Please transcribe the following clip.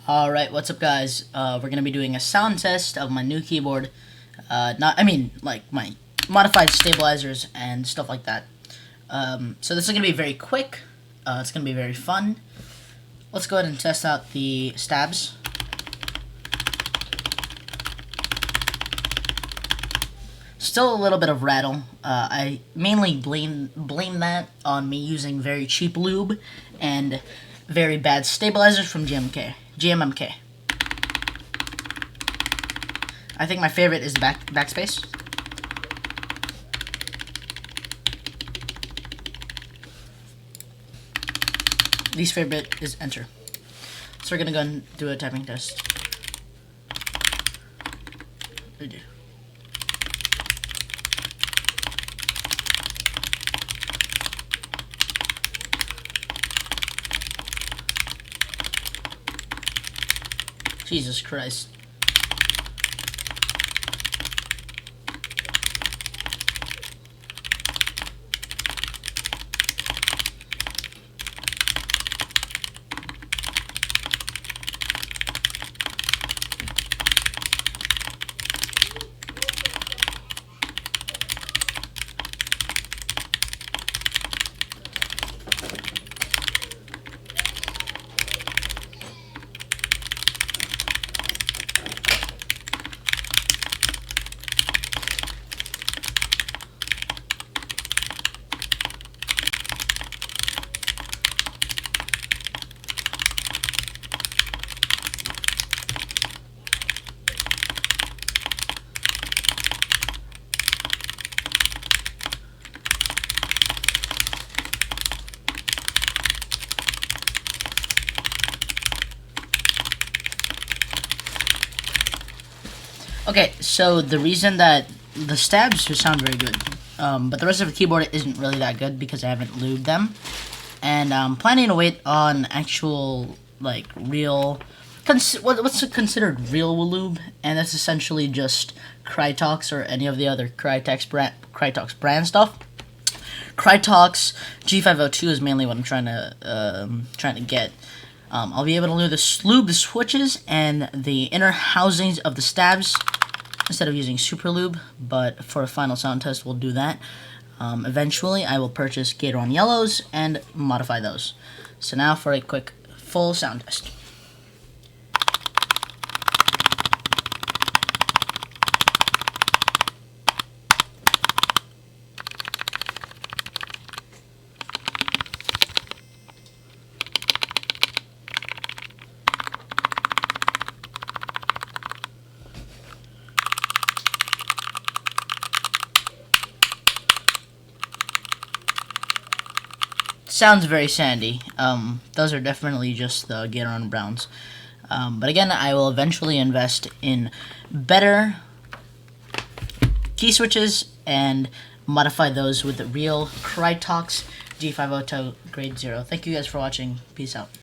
Alright, what's up guys? We're going to be doing a sound test of my new keyboard. Like my modified stabilizers and stuff like that. So this is going to be very quick. It's going to be very fun. Let's go ahead and test out the stabs. Still a little bit of rattle. I mainly blame that on me using very cheap lube and very bad stabilizers from GMMK. I think my favorite is backspace. Least favorite is enter. So we're gonna go and do a typing test. Jesus Christ. Okay, so the reason that the stabs sound very good, but the rest of the keyboard isn't really that good because I haven't lubed them, and I'm planning to wait on actual, like, real, what's considered real lube, and that's essentially just Krytox or any of the other Krytox brand stuff. Krytox G502 is mainly what I'm trying to get. I'll be able to lube the switches and the inner housings of the stabs instead of using super lube, but for a final sound test we'll do that. Eventually I will purchase Gator yellows and modify those. So now for a quick full sound test. Sounds very sandy. Those are definitely just the Gator Browns. But again, I will eventually invest in better key switches and modify those with the real Krytox G502 Grade 0. Thank you guys for watching. Peace out.